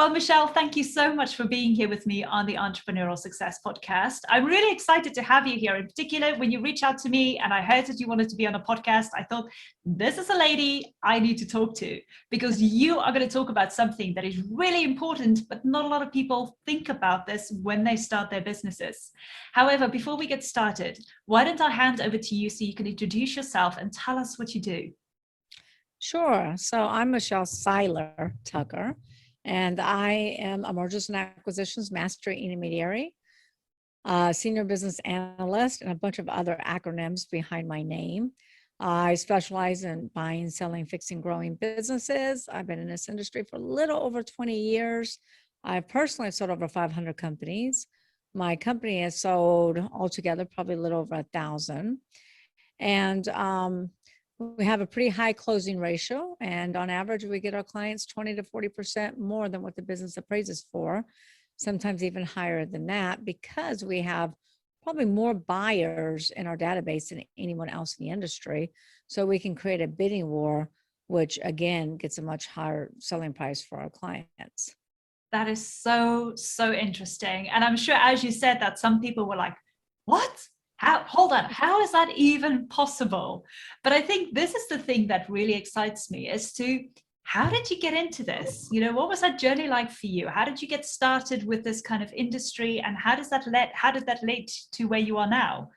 Well, Michelle, thank you so much for being here with me on the Entrepreneurial Success Podcast. I'm really excited to have you here. In particular, when you reached out to me and I heard that you wanted to be on a podcast, I thought, this is a lady I need to talk to, because you are going to talk about something that is really important, but not a lot of people think about this when they start their businesses. However, before we get started, why don't I hand over to you so you can introduce yourself and tell us what you do? Sure. So I'm Michelle Seiler Tucker, and I am a mergers and acquisitions master intermediary, senior business analyst, and a bunch of other acronyms behind my name. I specialize in buying, selling, fixing, growing businesses. I've been in this industry for a little over 20 years. I've personally sold over 500 companies. My company has sold altogether probably a little over 1,000. And we have a pretty high closing ratio. And on average, we get our clients 20 to 40% more than what the business appraises for, sometimes even higher than that, because we have probably more buyers in our database than anyone else in the industry. So we can create a bidding war, which again gets a much higher selling price for our clients. That is so, so interesting. And I'm sure, as you said, that some people were like, what? How, hold on, how is that even possible? But I think this is the thing that really excites me as to how did you get into this? You know, what was that journey like for you? How did you get started with this kind of industry, and how did that lead to where you are now?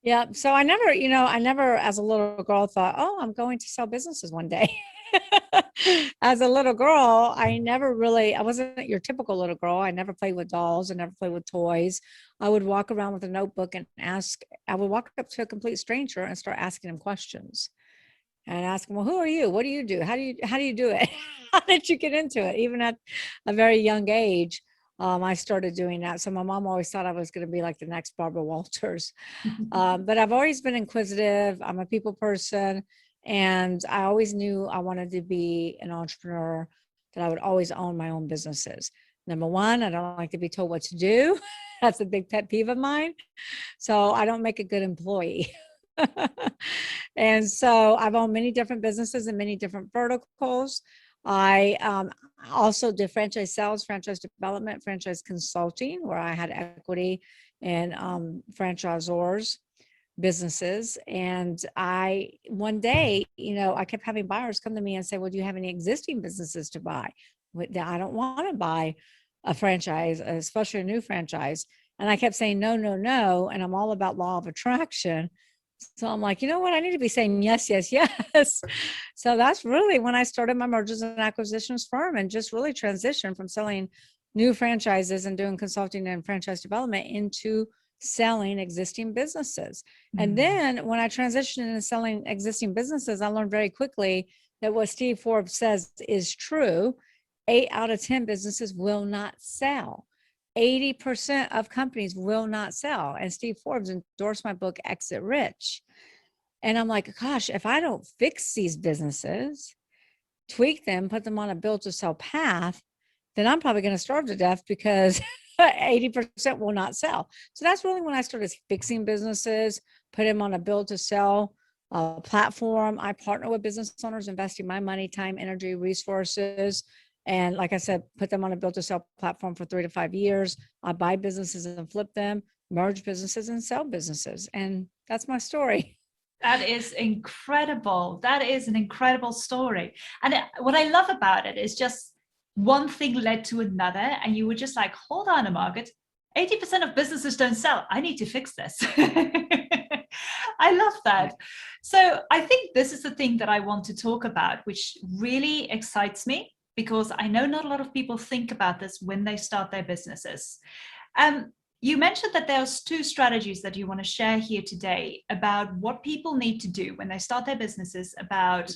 Yeah. So I never as a little girl thought, oh, I'm going to sell businesses one day. As a little girl, I wasn't your typical little girl. I never played with dolls. I never played with toys. I would walk around with a notebook and I would walk up to a complete stranger and start asking them questions and ask them, well, who are you? What do you do? How do you do it? How did you get into it? Even at a very young age, I started doing that. So my mom always thought I was going to be like the next Barbara Walters. But I've always been inquisitive. I'm a people person. And I always knew I wanted to be an entrepreneur, that I would always own my own businesses. Number one, I don't like to be told what to do. That's a big pet peeve of mine. So I don't make a good employee. And so I've owned many different businesses in many different verticals. I also did franchise sales, franchise development, franchise consulting, where I had equity in franchisors businesses. And one day, I kept having buyers come to me and say, well, do you have any existing businesses to buy? I don't want to buy a franchise, especially a new franchise. And I kept saying, no, no, no. And I'm all about law of attraction. So I'm like, you know what? I need to be saying yes, yes, yes. So that's really when I started my mergers and acquisitions firm, and just really transitioned from selling new franchises and doing consulting and franchise development into selling existing businesses. And then when I transitioned into selling existing businesses, I learned very quickly that what Steve Forbes says is true. 8 out of 10 businesses will not sell. 80% of companies will not sell. And Steve Forbes endorsed my book, Exit Rich. And I'm like, gosh, if I don't fix these businesses, tweak them, put them on a build to sell path, then I'm probably going to starve to death, because 80% will not sell. So that's really when I started fixing businesses, put them on a build to sell platform. I partner with business owners, investing my money, time, energy, resources. And like I said, put them on a build to sell platform for 3 to 5 years. I buy businesses and flip them, merge businesses and sell businesses. And that's my story. That is incredible. That is an incredible story. And what I love about it is just one thing led to another. And you were just like, hold on a market. 80% of businesses don't sell. I need to fix this. I love that. So I think this is the thing that I want to talk about, which really excites me, because I know not a lot of people think about this when they start their businesses. You mentioned that there's 2 strategies that you want to share here today about what people need to do when they start their businesses, about,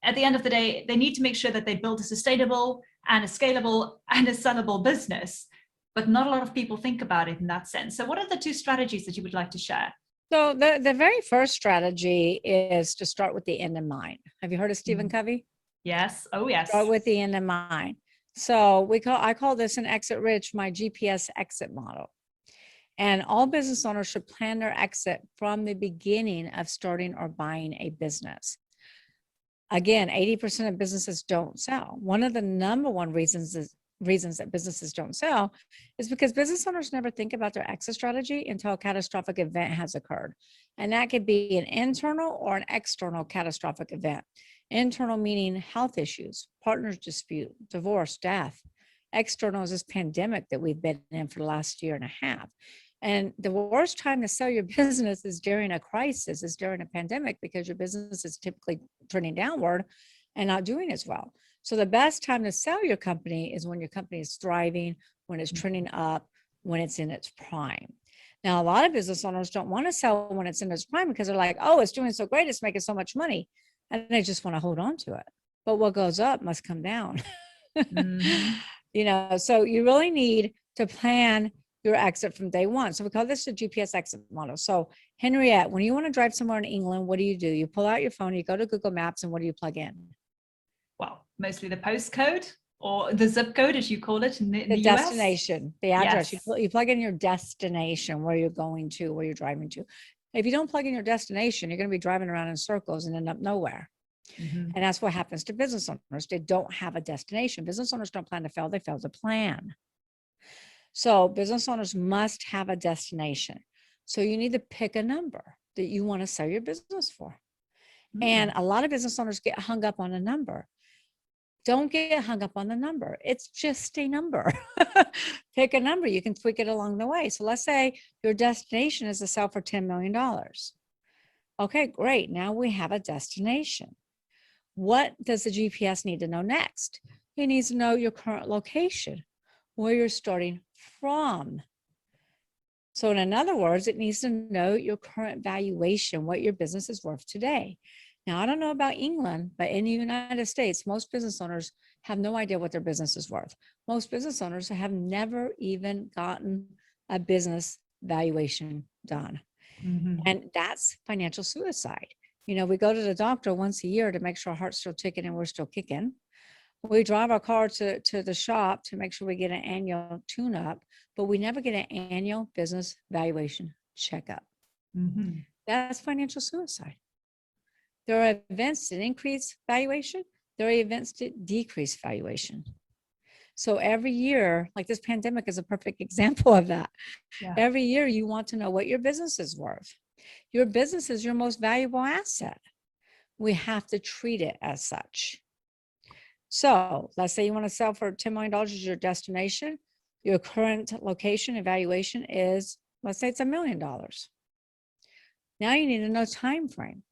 at the end of the day, they need to make sure that they build a sustainable and a scalable and a sellable business. But not a lot of people think about it in that sense. So what are the 2 strategies that you would like to share? So the very first strategy is to start with the end in mind. Have you heard of Stephen Covey? Yes. Oh, yes. Start with the end in mind. So I call this an Exit Rich, my GPS exit model. And all business owners should plan their exit from the beginning of starting or buying a business. Again, 80% of businesses don't sell. One of the number one reasons that businesses don't sell is because business owners never think about their exit strategy until a catastrophic event has occurred. And that could be an internal or an external catastrophic event. Internal meaning health issues, partners dispute, divorce, death. External is this pandemic that we've been in for the last year and a half. And the worst time to sell your business is during a crisis, is during a pandemic, because your business is typically turning downward and not doing as well. So the best time to sell your company is when your company is thriving, when it's trending up, when it's in its prime. Now, a lot of business owners don't want to sell when it's in its prime because they're like, oh, it's doing so great, it's making so much money. And they just want to hold on to it. But what goes up must come down. Mm-hmm. So you really need to plan your exit from day one. So we call this the GPS exit model. So Henriette, when you want to drive somewhere in England, what do? You pull out your phone, you go to Google Maps, and what do you plug in? Well, mostly the postcode or the zip code, as you call it in the US. Destination, the address. Yes. You plug in your destination, where you're going to, where you're driving to. If you don't plug in your destination, you're going to be driving around in circles and end up nowhere. Mm-hmm. And that's what happens to business owners. They don't have a destination. Business owners don't plan to fail, they fail to plan. So business owners must have a destination. So you need to pick a number that you want to sell your business for. Mm-hmm. And a lot of business owners get hung up on a number. Don't get hung up on the number. It's just a number. Pick a number. You can tweak it along the way. So let's say your destination is to sell for $10 million. Okay, great. Now we have a destination. What does the GPS need to know next? It needs to know your current location, where you're starting from. So in other words, it needs to know your current valuation, what your business is worth today. Now, I don't know about England, but in the United States, most business owners have no idea what their business is worth. Most business owners have never even gotten a business valuation done. Mm-hmm. And that's financial suicide. We go to the doctor once a year to make sure our heart's still ticking and we're still kicking. We drive our car to the shop to make sure we get an annual tune-up, but we never get an annual business valuation checkup. Mm-hmm. That's financial suicide. There are events that increase valuation. There are events that decrease valuation. So every year, like this pandemic is a perfect example of that. Yeah. Every year you want to know what your business is worth. Your business is your most valuable asset. We have to treat it as such. So let's say you want to sell for $10 million as your destination. Your current location evaluation is, let's say it's $1 million. Now you need to know time frame.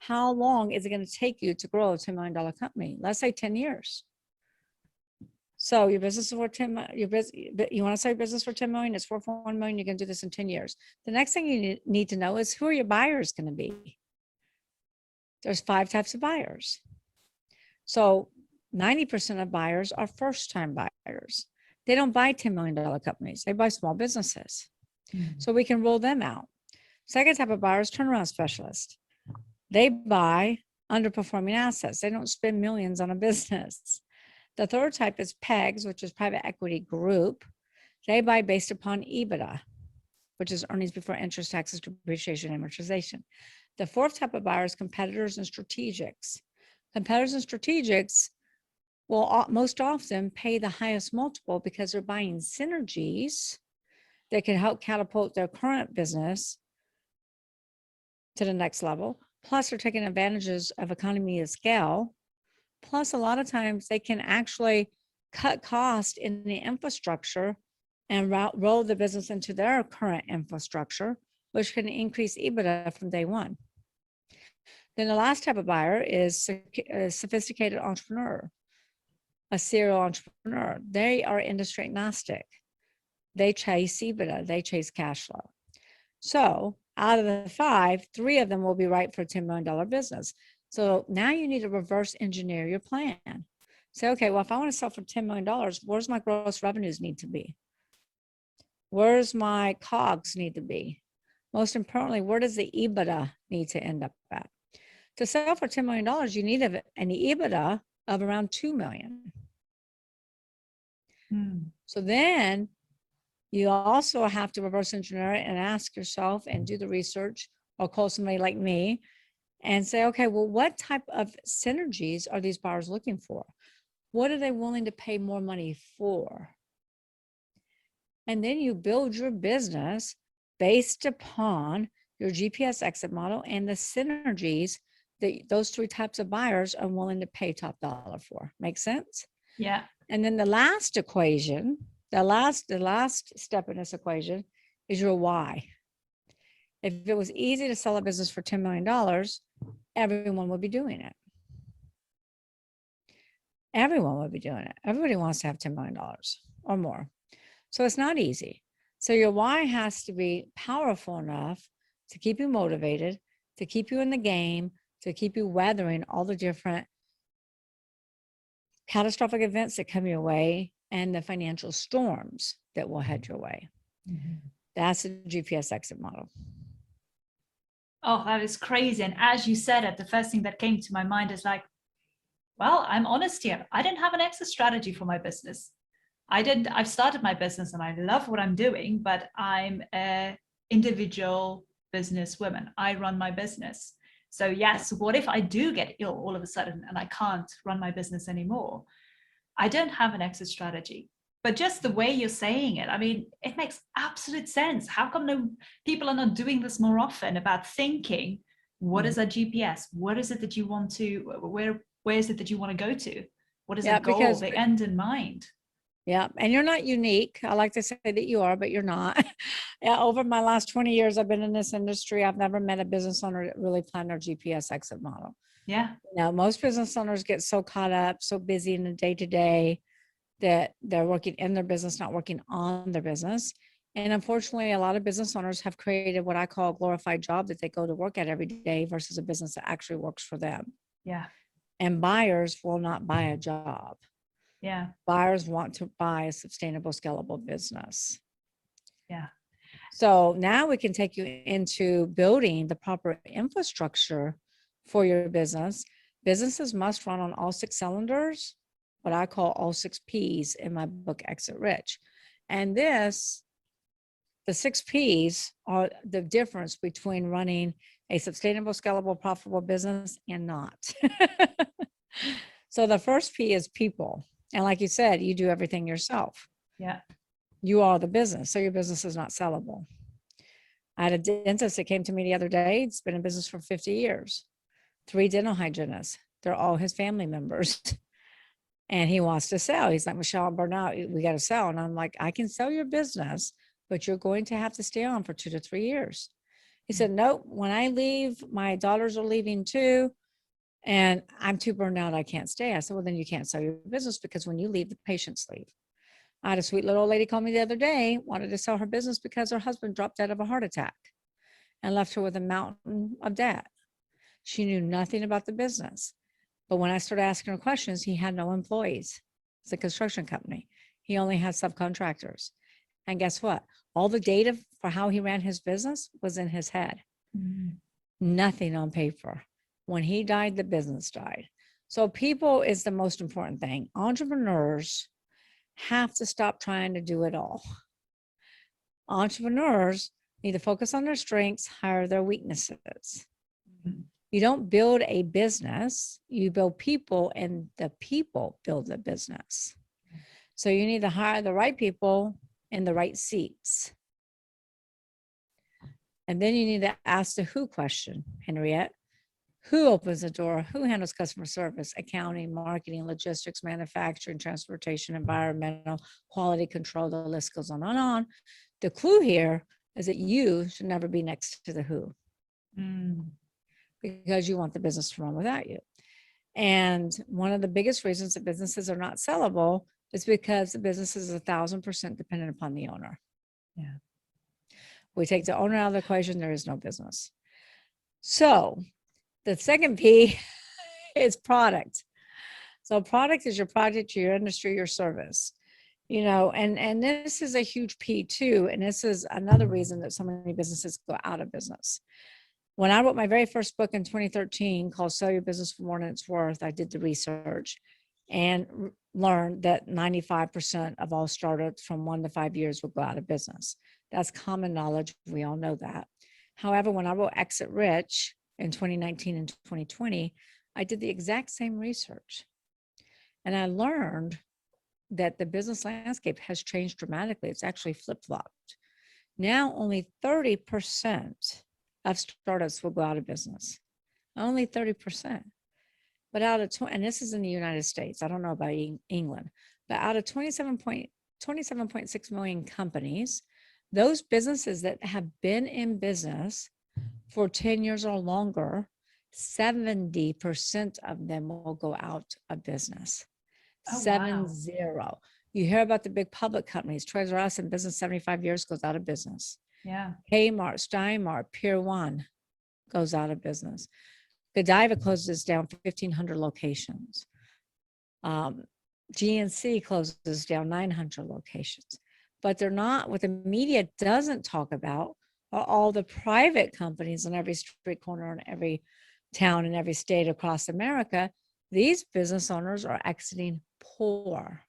How long is it going to take you to grow a $10 million company? Let's say 10 years. So your business is worth 10, you want to sell your business for 10 million, it's worth 1 million, you're going to do this in 10 years. The next thing you need to know is who are your buyers going to be? There's 5 types of buyers. So 90% of buyers are first-time buyers. They don't buy $10 million companies. They buy small businesses. Mm-hmm. So we can roll them out. Second type of buyer is turnaround specialists. They buy underperforming assets. They don't spend millions on a business. The third type is PEGs, which is private equity group. They buy based upon EBITDA, which is earnings before interest, taxes, depreciation, and amortization. The fourth type of buyer is competitors and strategics. Competitors and strategics will most often pay the highest multiple because they're buying synergies that can help catapult their current business to the next level. Plus, they're taking advantages of economy of scale. Plus, a lot of times they can actually cut cost in the infrastructure and roll the business into their current infrastructure, which can increase EBITDA from day one. Then the last type of buyer is a sophisticated entrepreneur, a serial entrepreneur. They are industry agnostic. They chase EBITDA, they chase cash flow. So out of the 5, 3 of them will be right for a $10 million business. So now you need to reverse engineer your plan. Say, okay, well, if I want to sell for $10 million, where's my gross revenues need to be? Where's my COGS need to be? Most importantly, where does the EBITDA need to end up at? To sell for $10 million, you need an EBITDA of around 2 million. So then you also have to reverse engineer it and ask yourself and do the research or call somebody like me and say, okay, well, what type of synergies are these buyers looking for? What are they willing to pay more money for? And then you build your business based upon your GPS exit model and the synergies that those three types of buyers are willing to pay top dollar for. Make sense? Yeah. And then the last equation, the last step in this equation is your why. If it was easy to sell a business for $10 million, everyone would be doing it. Everyone would be doing it. Everybody wants to have $10 million or more. So it's not easy. So your why has to be powerful enough to keep you motivated, to keep you in the game, to keep you weathering all the different catastrophic events that come your way and the financial storms that will head your way. Mm-hmm. That's the GPS exit model. Oh, that is crazy. And as you said it, the first thing that came to my mind is like, well, I'm honest here. I didn't have an exit strategy for my business. I've started my business and I love what I'm doing, but I'm an individual businesswoman. I run my business. So yes, what if I do get ill all of a sudden and I can't run my business anymore? I don't have an exit strategy. But just the way you're saying it, I mean, it makes absolute sense. How come no people are not doing this more often about thinking, what is a GPS? What is it that you want to, where is it that you want to go to? What is the goal, because the end in mind? yeah, and you're not unique. I like to say that you are, but you're not. Yeah, over my last 20 years, I've been in this industry. I've never met a business owner that really planned their GPS exit model. Yeah. Now, most business owners get so caught up, so busy in the day to day that they're working in their business, not working on their business. And unfortunately, a lot of business owners have created what I call a glorified job that they go to work at every day versus a business that actually works for them. Yeah. And buyers will not buy a job. Yeah. Buyers want to buy a sustainable, scalable business. Yeah. So now we can take you into building the proper infrastructure for your business. Businesses must run on all six cylinders, what I call all six P's in my book, Exit Rich. And the six P's are the difference between running a sustainable, scalable, profitable business and not. So the first P is people. And like you said, you do everything yourself. Yeah. You are the business. So your business is not sellable. I had a dentist that came to me the other day. It's been in business for 50 years. 3 dental hygienists. They're all his family members. And he wants to sell. He's like, Michelle, I'm burned out. We got to sell. And I'm like, I can sell your business, but you're going to have to stay on for 2 to 3 years. He said, nope, when I leave, my daughters are leaving too. And I'm too burned out. I can't stay. I said, well, then you can't sell your business because when you leave, the patients leave. I had a sweet little old lady call me the other day, wanted to sell her business because her husband dropped dead of a heart attack and left her with a mountain of debt. She knew nothing about the business. But when I started asking her questions, he had no employees. It's a construction company. He only had subcontractors. And guess what? All the data for how he ran his business was in his head. Mm-hmm. Nothing on paper. When he died, the business died. So people is the most important thing. Entrepreneurs have to stop trying to do it all. Entrepreneurs need to focus on their strengths, hire their weaknesses. Mm-hmm. You don't build a business, you build people, and the people build the business. So you need to hire the right people in the right seats. And then you need to ask the who question, Henriette. Who opens the door? Who handles customer service, accounting, marketing, logistics, manufacturing, transportation, environmental, quality control? The list goes on and on. The clue here is that you should never be next to the who. Because you want the business to run without you. And one of the biggest reasons that businesses are not sellable is because the business is 1,000% dependent upon the owner. Yeah. We take the owner out of the equation, there is no business. So the second P is product. So product is your product, your industry, your service. You know, and this is a huge P too. And this is another reason that so many businesses go out of business. When I wrote my very first book in 2013 called Sell Your Business for More Than It's Worth, I did the research and learned that 95% of all startups from 1 to 5 years will go out of business. That's common knowledge. We all know that. However, when I wrote Exit Rich, in 2019 and 2020, I did the exact same research. And I learned that the business landscape has changed dramatically. It's actually flip-flopped. Now only 30% of startups will go out of business. Only 30%. But out of, and this is in the United States, I don't know about England, but out of 27.6 million companies, those businesses that have been in business for 10 years or longer, 70% of them will go out of business. Oh, 70. You hear about the big public companies. Toys R Us in business 75 years goes out of business. Yeah. Kmart, Steinmart, Pier 1 goes out of business. Godiva closes down 1,500 locations. GNC closes down 900 locations. But they're not, what the media doesn't talk about are all the private companies in every street corner in every town in every state across America. These business owners are exiting poor.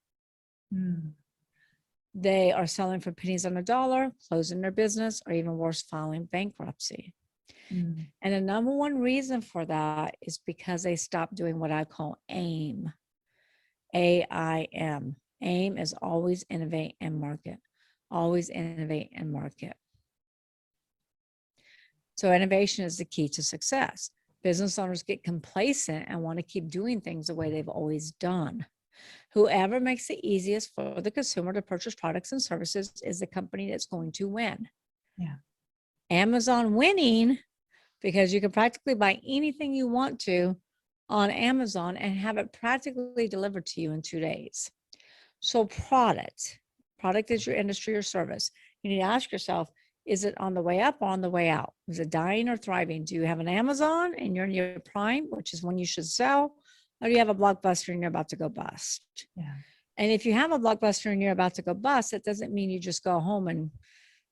They are selling for pennies on a dollar, closing their business, or even worse, filing bankruptcy. And the number one reason for that is because they stopped doing what I call AIM. AIM. AIM is always innovate and market. Always innovate and market. So innovation is the key to success. Business owners get complacent and want to keep doing things the way they've always done. Whoever makes it easiest for the consumer to purchase products and services is the company that's going to win. Yeah. Amazon winning because you can practically buy anything you want to on Amazon and have it practically delivered to you in 2 days. So product is your industry or service. You need to ask yourself, is it on the way up or on the way out? Is it dying or thriving? Do you have an Amazon and you're in your prime, which is when you should sell? Or do you have a Blockbuster and you're about to go bust? Yeah. And if you have a Blockbuster and you're about to go bust, it doesn't mean you just go home and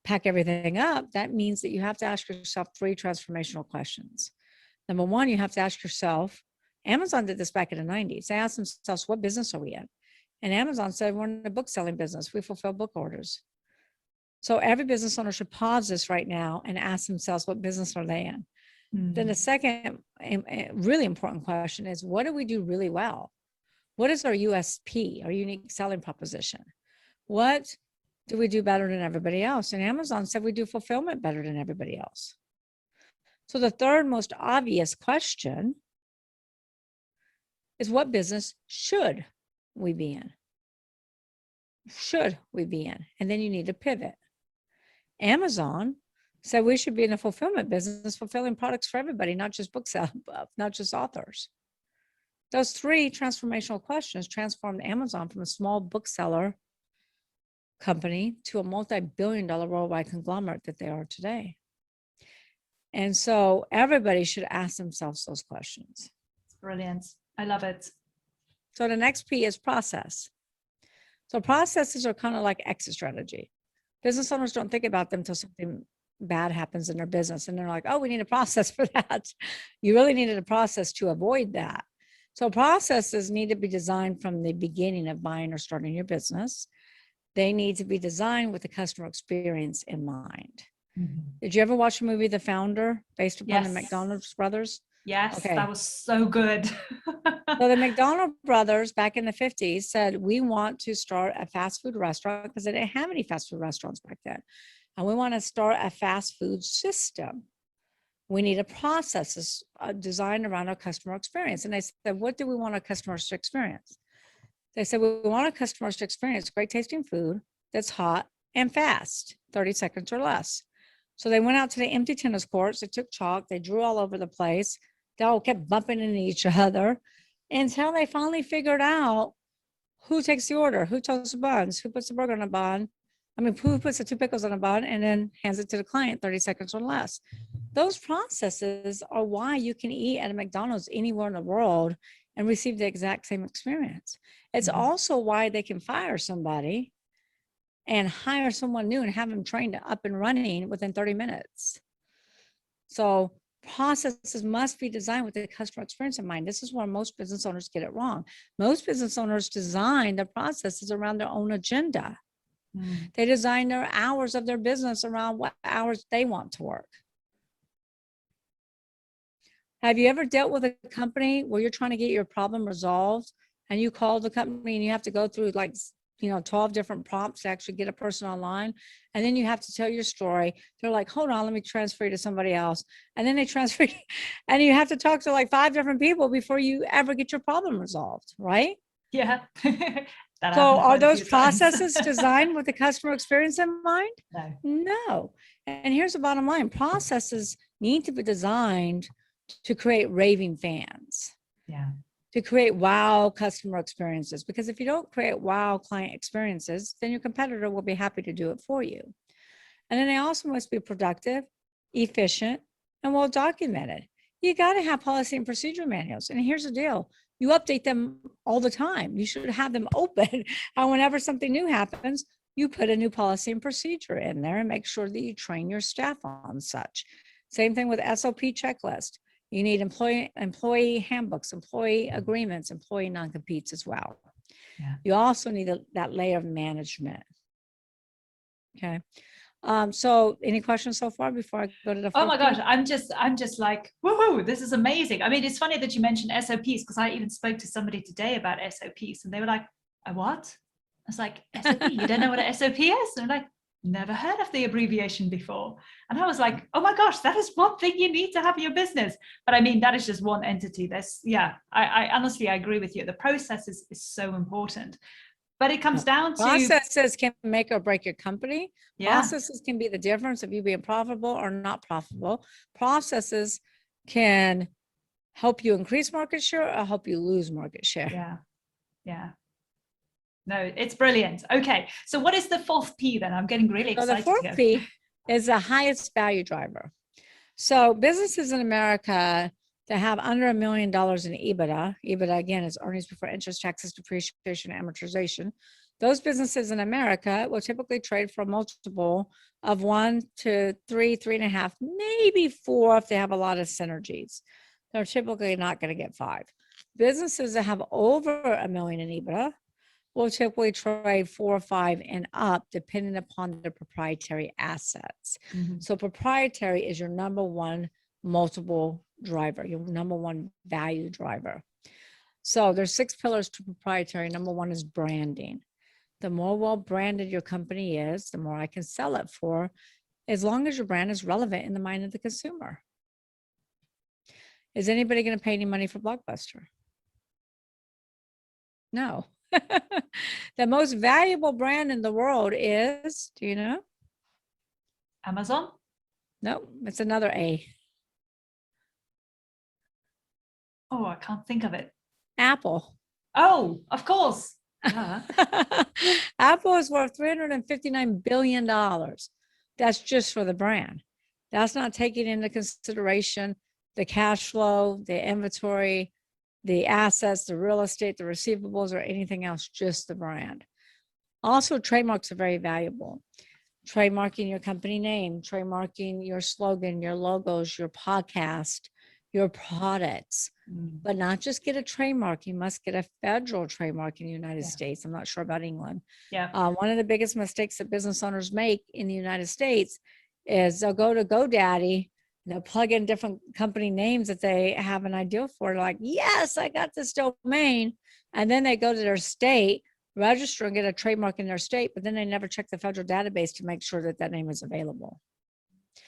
pack everything up. That means that you have to ask yourself 3 transformational questions. Number one, you have to ask yourself, Amazon did this back in the 90s. They asked themselves, what business are we in? And Amazon said, we're in the book selling business. We fulfill book orders. So every business owner should pause this right now and ask themselves, what business are they in? Then the second really important question is, what do we do really well? What is our USP, our unique selling proposition? What do we do better than everybody else? And Amazon said we do fulfillment better than everybody else. So the third most obvious question is, what business should we be in? Should we be in? And then you need to pivot. Amazon said we should be in a fulfillment business, fulfilling products for everybody, not just not just authors. Those 3 transformational questions transformed Amazon from a small bookseller company to a multi-billion-dollar worldwide conglomerate that they are today. And so everybody should ask themselves those questions. It's brilliant. I love it. So the next P is process. So processes are kind of like exit strategy. Business owners don't think about them until something bad happens in their business. And they're like, oh, we need a process for that. You really needed a process to avoid that. So processes need to be designed from the beginning of buying or starting your business. They need to be designed with the customer experience in mind. Did you ever watch the movie The Founder, based upon the McDonald's brothers? Yes, okay. That was so good. So the McDonald brothers back in the 50s said, we want to start a fast food restaurant, because they didn't have any fast food restaurants back then. And we want to start a fast food system. We need a process designed around our customer experience. And they said, what do we want our customers to experience? They said, we want our customers to experience great tasting food that's hot and fast, 30 seconds or less. So they went out to the empty tennis courts. They took chalk. They drew all over the place. They all kept bumping into each other until they finally figured out who takes the order, who toasts the buns, who puts the burger on a bun. Who puts the 2 pickles on a bun and then hands it to the client 30 seconds or less. Those processes are why you can eat at a McDonald's anywhere in the world and receive the exact same experience. It's also why they can fire somebody and hire someone new and have them trained up and running within 30 minutes. So processes must be designed with the customer experience in mind. This is where most business owners get it wrong. Most business owners design their processes around their own agenda. They design their hours of their business around what hours they want to work. Have you ever dealt with a company where you're trying to get your problem resolved and you call the company and you have to go through like, 12 different prompts to actually get a person online. And then you have to tell your story. They're like, hold on, let me transfer you to somebody else. And then they transfer you and you have to talk to like 5 different people before you ever get your problem resolved, right? Yeah. That So happened are quite a those few times. processes designed with the customer experience in mind? No. No. And here's the bottom line. Processes need to be designed to create raving fans, Yeah. to create wow customer experiences. Because if you don't create wow client experiences, then your competitor will be happy to do it for you. And then they also must be productive, efficient, and well documented. You got to have policy and procedure manuals. And here's the deal. You update them all the time. You should have them open. And whenever something new happens, you put a new policy and procedure in there and make sure that you train your staff on such. Same thing with SOP checklist. You need employee handbooks, employee agreements, employee non-competes as well. Yeah. You also need that layer of management. Okay. So any questions so far before I go to the Oh my fourth gosh, I'm just like, woohoo, this is amazing. I mean, it's funny that you mentioned SOPs because I even spoke to somebody today about SOPs and they were like, a what? I was like, SOP, you don't know what an SOP is? And I'm like, never heard of the abbreviation before. And I was like, oh my gosh, that is one thing you need to have in your business. But I mean, that is just one entity. There's, yeah, I honestly, I agree with you. The process is so important. But it comes down to, Processes can make or break your company. yeah, Processes can be the difference of you being profitable or not profitable. Processes can help you increase market share or help you lose market share. yeah, yeah. No, it's brilliant. Okay, so what is the fourth P then? I'm getting really So the excited to fourth go. P is the highest value driver. So businesses in America that have under $1 million in EBITDA again is earnings before interest, taxes, depreciation, amortization. Those businesses in America will typically trade for a multiple of 1 to 3, 3.5, maybe 4 if they have a lot of synergies. They're typically not going to get 5. Businesses that have over $1 million in EBITDA will typically trade 4 or 5 and up, depending upon the proprietary assets. Mhm. So proprietary is your number one multiple driver, your number one value driver. So there's 6 pillars to proprietary. Number 1 is branding. The more well branded your company is, the more I can sell it for, as long as your brand is relevant in the mind of the consumer. Is anybody going to pay any money for Blockbuster? No. The most valuable brand in the world is, do you know? Amazon? No, it's another A. Oh, I can't think of it. Apple. Oh, of course. Yeah. Apple is worth $359 billion. That's just for the brand. That's not taking into consideration the cash flow, the inventory, the assets, the real estate, the receivables, or anything else, just the brand. Also, trademarks are very valuable. Trademarking your company name, trademarking your slogan, your logos, your podcast, your products, but not just get a trademark. You must get a federal trademark in the United States. I'm not sure about England. Yeah. One of the biggest mistakes that business owners make in the United States is they'll go to GoDaddy, they'll plug in different company names that they have an idea for, like, yes, I got this domain. And then they go to their state, register and get a trademark in their state, but then they never check the federal database to make sure that that name is available.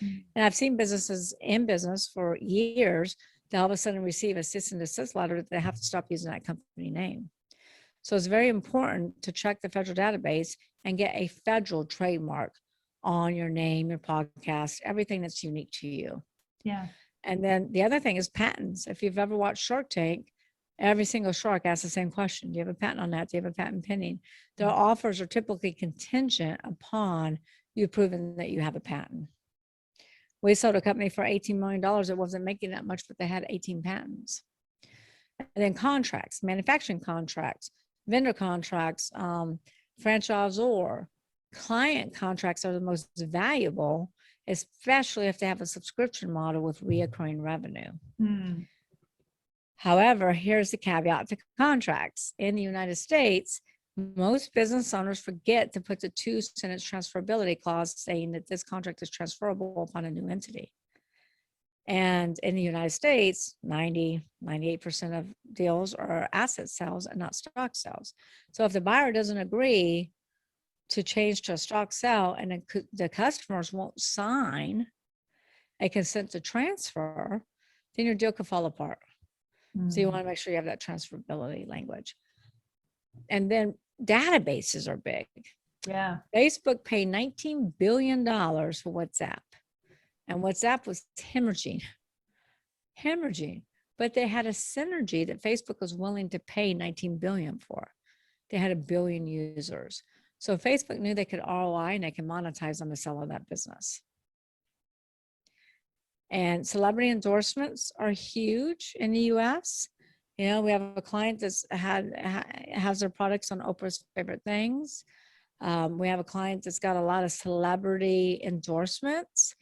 And I've seen businesses in business for years that all of a sudden receive a cease and desist letter that they have to stop using that company name. So it's very important to check the federal database and get a federal trademark on your name, your podcast, everything that's unique to you. Yeah. And then the other thing is patents. If you've ever watched Shark Tank, every single shark asks the same question. Do you have a patent on that? Do you have a patent pending? Their offers are typically contingent upon you proving that you have a patent. We sold a company for $18 million. It wasn't making that much, but they had 18 patents. And then contracts, manufacturing contracts, vendor contracts, franchisor, client contracts are the most valuable, especially if they have a subscription model with recurring revenue. However, here's the caveat to contracts. In the United States, most business owners forget to put the 2-sentence transferability clause saying that this contract is transferable upon a new entity. And in the United States, 98% of deals are asset sales and not stock sales. So if the buyer doesn't agree to change to a stock sale and the customers won't sign a consent to transfer, then your deal could fall apart. So you want to make sure you have that transferability language. And then databases are big. Yeah. Facebook paid $19 billion for WhatsApp. And WhatsApp was hemorrhaging. But they had a synergy that Facebook was willing to pay 19 billion for. They had 1 billion users. So Facebook knew they could ROI and they can monetize on the sale of that business. And celebrity endorsements are huge in the US. You know, we have a client that's has their products on Oprah's Favorite Things. We have a client that's got a lot of celebrity endorsements.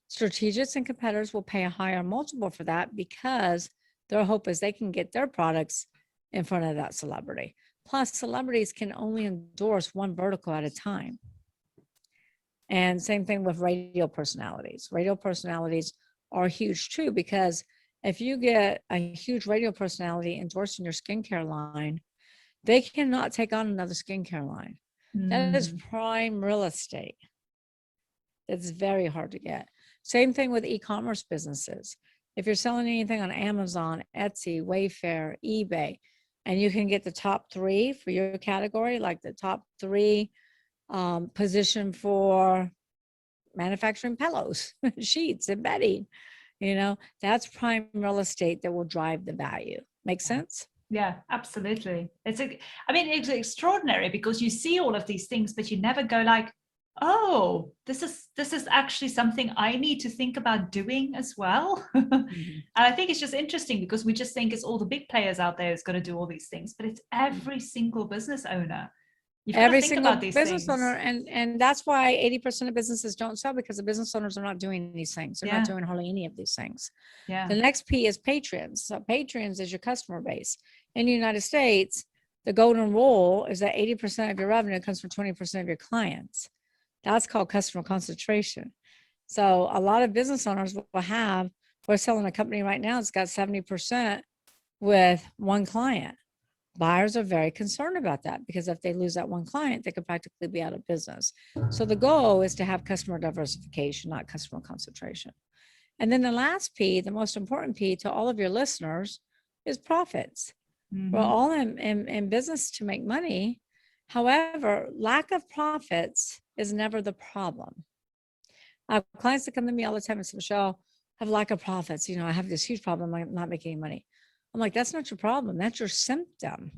Strategists and competitors will pay a higher multiple for that because their hope is they can get their products in front of that celebrity. Plus, celebrities can only endorse one vertical at a time. And same thing with radio personalities. Radio personalities are huge too, because if you get a huge radio personality endorsing your skincare line, they cannot take on another skincare line. That is prime real estate. It's very hard to get. Same thing with e-commerce businesses. If you're selling anything on Amazon, Etsy, Wayfair, eBay, and you can get the top 3 for your category, like the top 3 position for manufacturing pillows, sheets, and bedding, you know, that's prime real estate that will drive the value. Make sense? Yeah, absolutely. It's extraordinary because you see all of these things, but you never go like, oh, this is actually something I need to think about doing as well. And I think it's just interesting because we just think it's all the big players out there who's going to do all these things, but it's every single business owner. You've got to Every think single about these business things. owner, and that's why 80% of businesses don't sell, because the business owners are not doing these things. They're not doing hardly any of these things. Yeah. The next P is patrons. So patrons is your customer base. In the United States, the golden rule is that 80% of your revenue comes from 20% of your clients. That's called customer concentration. So a lot of business owners will have, we're selling a company right now, it's got 70% with one client. Buyers are very concerned about that because if they lose that one client, they could practically be out of business. So the goal is to have customer diversification, not customer concentration. And then the last P, the most important P to all of your listeners, is profits. We're all in business to make money. However, lack of profits is never the problem. I have clients that come to me all the time and say, Michelle, I have lack of profits. You know, I have this huge problem. I'm not making any money. I'm like, that's not your problem. That's your symptom.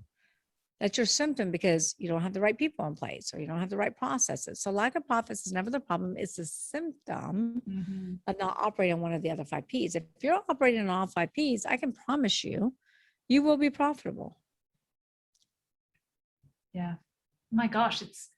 That's your symptom because you don't have the right people in place or you don't have the right processes. So lack of profits is never the problem. It's a symptom of not operating on one of the other 5 Ps. If you're operating on all 5 Ps, I can promise you, you will be profitable. Yeah. My gosh, it's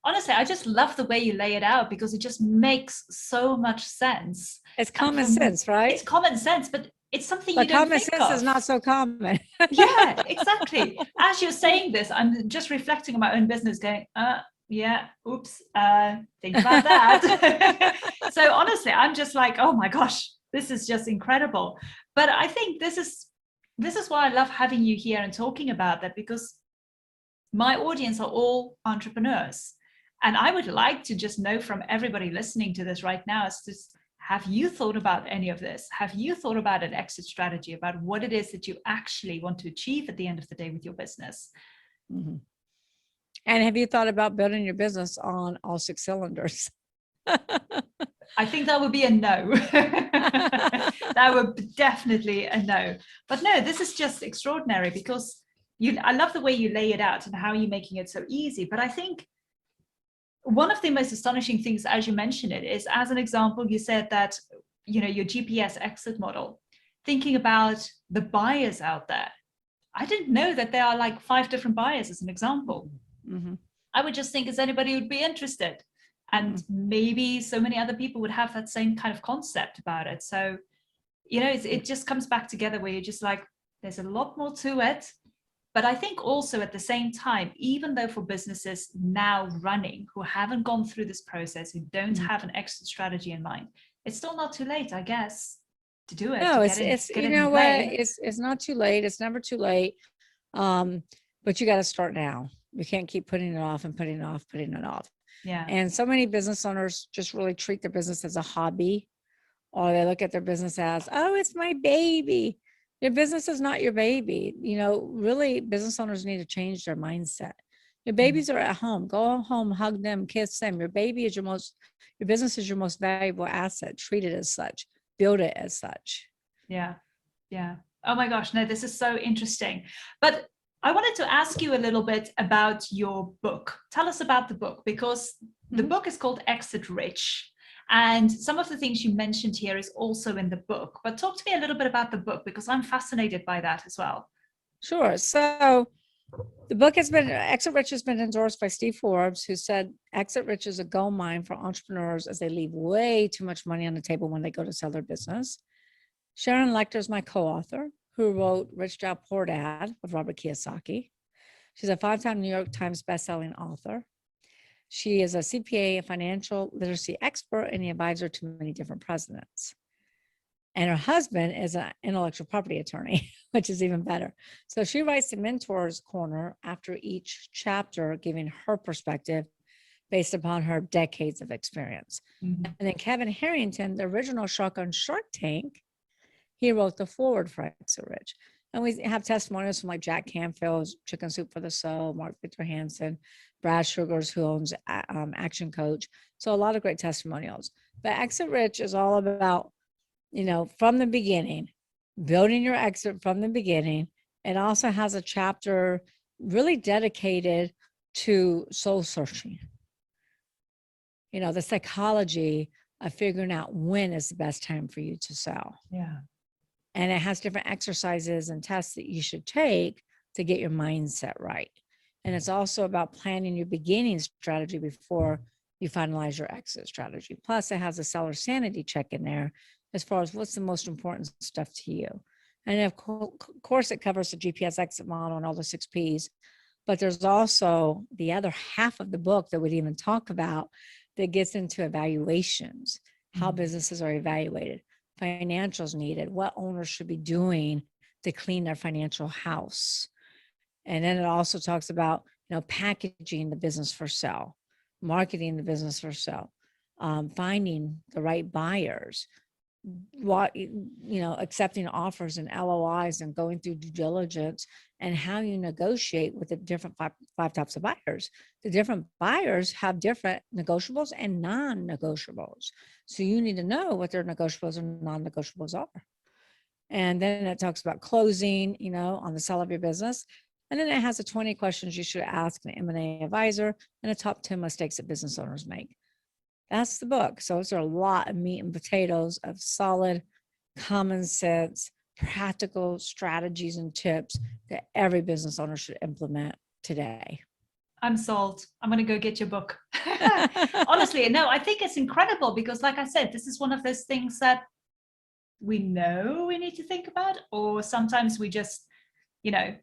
honestly, I just love the way you lay it out because it just makes so much sense. It's common sense, right? It's common sense, but it's something but you don't think of. Common sense is not so common. Yeah, exactly. As you're saying this, I'm just reflecting on my own business going, yeah, oops, think about that. So honestly, I'm just like, oh my gosh, this is just incredible. But I think this is why I love having you here and talking about that, because my audience are all entrepreneurs. And I would like to just know from everybody listening to this right now, is just, have you thought about any of this? Have you thought about an exit strategy, about what it is that you actually want to achieve at the end of the day with your business? And have you thought about building your business on all 6 cylinders? I think that would be a no. That would be definitely a no. But no, this is just extraordinary because I love the way you lay it out and how you're making it so easy. But I think one of the most astonishing things, as you mentioned it, is, as an example, you said that, you know, your GPS exit model, thinking about the buyers out there. I didn't know that there are like 5 different buyers, as an example. I would just think, is anybody who would be interested? And maybe so many other people would have that same kind of concept about it. So, you know, it just comes back together where you're just like, there's a lot more to it. But I think also at the same time, even though for businesses now running who haven't gone through this process, who don't have an exit strategy in mind, it's still not too late, I guess. to do it, No, to it's get you it in know what? play. It's not too late. It's never too late. But you got to start now. You can't keep putting it off and putting it off, putting it off. Yeah. And so many business owners just really treat their business as a hobby, or they look at their business as, oh, it's my baby. Your business is not your baby. You know, really, business owners need to change their mindset. Your babies are at home. Go home, hug them, kiss them. Your business is your most valuable asset. Treat it as such. Build it as such. Yeah. Yeah. Oh my gosh, no, this is so interesting. But I wanted to ask you a little bit about your book. Tell us about the book, because the book is called Exit Rich. And some of the things you mentioned here is also in the book. But talk to me a little bit about the book, because I'm fascinated by that as well. Sure. So the book Exit Rich has been endorsed by Steve Forbes, who said Exit Rich is a gold mine for entrepreneurs as they leave way too much money on the table when they go to sell their business. Sharon Lechter is my co-author, who wrote Rich Dad Poor Dad with Robert Kiyosaki. She's a 5-time New York Times bestselling author. She is a CPA and financial literacy expert and the advisor to many different presidents. And her husband is an intellectual property attorney, which is even better. So she writes the Mentor's Corner after each chapter, giving her perspective based upon her decades of experience. Mm-hmm. And then Kevin Harrington, the original shark on Shark Tank, he wrote the forward for Exit Rich. And we have testimonials from like Jack Canfield's Chicken Soup for the Soul, Mark Victor Hansen, Brad Sugars, who owns Action Coach. So a lot of great testimonials. But Exit Rich is all about, from the beginning, building your exit from the beginning. It also has a chapter really dedicated to soul searching. The psychology of figuring out when is the best time for you to sell. Yeah. And it has different exercises and tests that you should take to get your mindset right. And it's also about planning your beginning strategy before you finalize your exit strategy. Plus, it has a seller sanity check in there as far as what's the most important stuff to you. And of course, it covers the GPS exit model and all the 6 Ps. But there's also the other half of the book that we'd even talk about that gets into evaluations, how businesses are evaluated, financials needed, what owners should be doing to clean their financial house. And then it also talks about, packaging the business for sale, marketing the business for sale, finding the right buyers, accepting offers and LOIs and going through due diligence, and how you negotiate with the different five types of buyers. The different buyers have different negotiables and non-negotiables. So you need to know what their negotiables and non-negotiables are. And then it talks about closing, on the sale of your business. And then it has the 20 questions you should ask an M&A advisor and the top 10 mistakes that business owners make. That's the book. So it's a lot of meat and potatoes of solid, common sense, practical strategies and tips that every business owner should implement today. I'm sold. I'm going to go get your book. Honestly, no, I think it's incredible because, like I said, this is one of those things that we know we need to think about, or sometimes we just,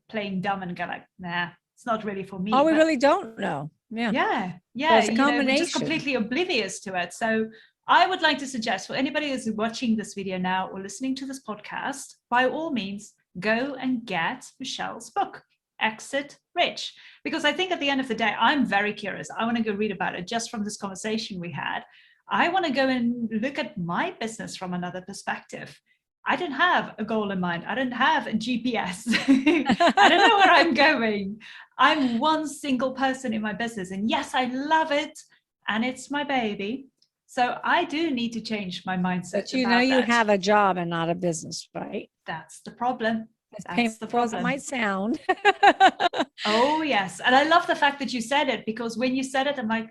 playing dumb and go like, nah, it's not really for me. Oh, we really don't know. Yeah. So it's a combination. We're just completely oblivious to it. So I would like to suggest for anybody who's watching this video now or listening to this podcast, by all means, go and get Michelle's book, Exit Rich. Because I think at the end of the day, I'm very curious. I want to go read about it just from this conversation we had. I want to go and look at my business from another perspective. I didn't have a goal in mind. I didn't have a GPS. I don't know where I'm going. I'm one single person in my business. And yes, I love it. And it's my baby. So I do need to change my mindset. But you have a job and not a business, right? That's the problem. As painful as it might sound. Oh, yes. And I love the fact that you said it, because when you said it, I'm like,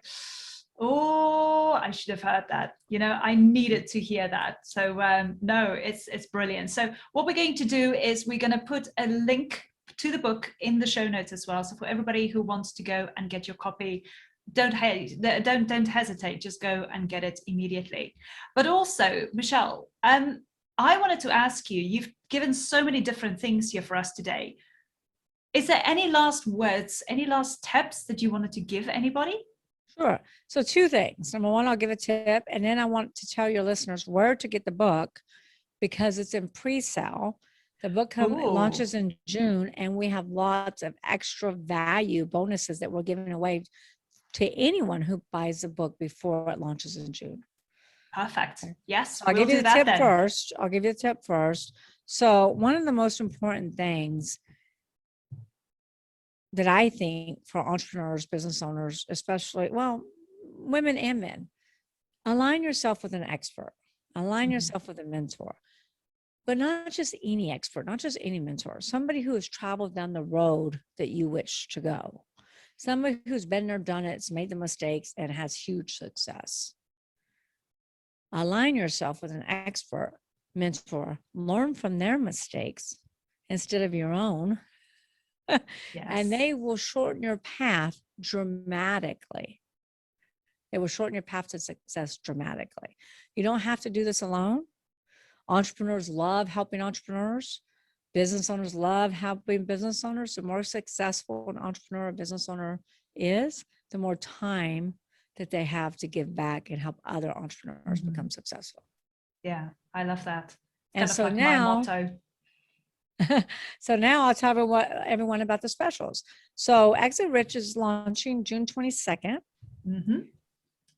oh, I should have heard that. I needed to hear that. So no, it's brilliant. So what we're going to do is we're going to put a link to the book in the show notes as well. So for everybody who wants to go and get your copy, don't hesitate, just go and get it immediately. But also, Michelle, I wanted to ask you, you've given so many different things here for us today. Is there any last words, any last tips that you wanted to give anybody? Sure. So 2 things. Number 1, I'll give a tip, and then I want to tell your listeners where to get the book. because it's in pre-sale. The book launches in June, and we have lots of extra value bonuses that we're giving away to anyone who buys the book before it launches in June. Perfect. Yes, so I'll give you the tip first. I'll give you the tip first. So one of the most important things that I think for entrepreneurs, business owners, especially, well, women and men, align yourself with an expert, align yourself with a mentor, but not just any expert, not just any mentor, somebody who has traveled down the road that you wish to go, somebody who's been there, done it, made the mistakes, and has huge success. Align yourself with an expert mentor, learn from their mistakes instead of your own. Yes. And they will shorten your path dramatically. It will shorten your path to success dramatically. You don't have to do this alone. Entrepreneurs love helping entrepreneurs. Business owners love helping business owners. The more successful an entrepreneur or business owner is, the more time that they have to give back and help other entrepreneurs become successful. Yeah, I love that. And so like now, so now I'll tell everyone about the specials. So Exit Rich is launching June 22nd.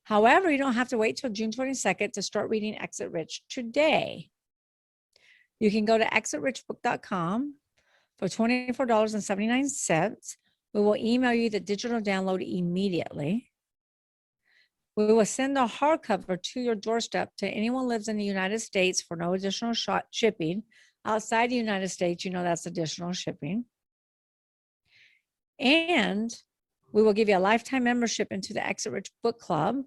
However, you don't have to wait till June 22nd to start reading Exit Rich today. You can go to exitrichbook.com for $24.79. We will email you the digital download immediately. We will send the hardcover to your doorstep to anyone who lives in the United States for no additional shipping. Outside the United States, you know that's additional shipping. And we will give you a lifetime membership into the Exit Rich Book Club,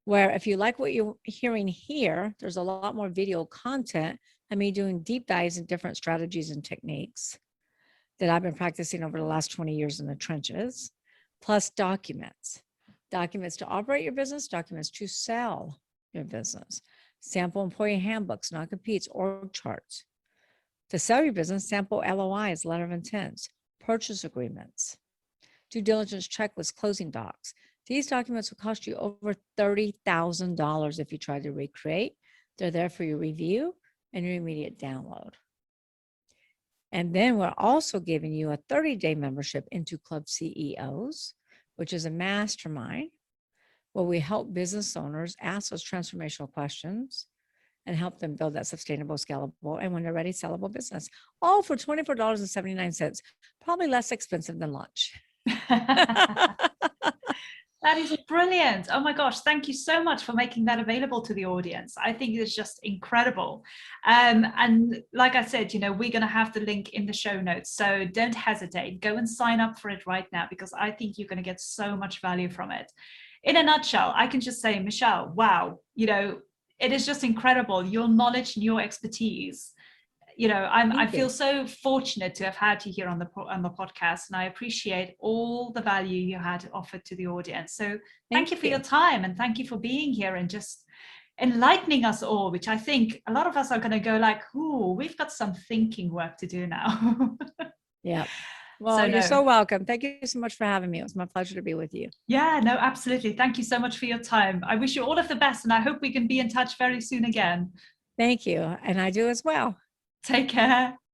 where if you like what you're hearing here, there's a lot more video content and me doing deep dives in different strategies and techniques that I've been practicing over the last 20 years in the trenches, plus documents to operate your business, documents to sell your business, sample employee handbooks, non-competes, org charts. To sell your business, sample LOIs, letter of intents, purchase agreements, due diligence checklists, closing docs. These documents will cost you over $30,000 if you try to recreate. They're there for your review and your immediate download. And then we're also giving you a 30-day membership into Club CEOs, which is a mastermind where we help business owners ask those transformational questions and help them build that sustainable, scalable, and when they're ready, sellable business. All for $24.79, probably less expensive than lunch. That is brilliant. Oh my gosh, thank you so much for making that available to the audience. I think it's just incredible. And like I said, you know, we're going to have the link in the show notes. So don't hesitate. Go and sign up for it right now, because I think you're going to get so much value from it. In a nutshell, I can just say, Michelle, wow, you know, it is just incredible. Your knowledge and your expertise. You know, I feel so fortunate to have had you here on the podcast, and I appreciate all the value you had offered to the audience. So thank you for your time, and thank you for being here and just enlightening us all, which I think a lot of us are going to go like, ooh, we've got some thinking work to do now. Yeah. Well, you're so welcome. Thank you so much for having me. It was my pleasure to be with you. Yeah, no, absolutely. Thank you so much for your time. I wish you all of the best, and I hope we can be in touch very soon again. Thank you. And I do as well. Take care.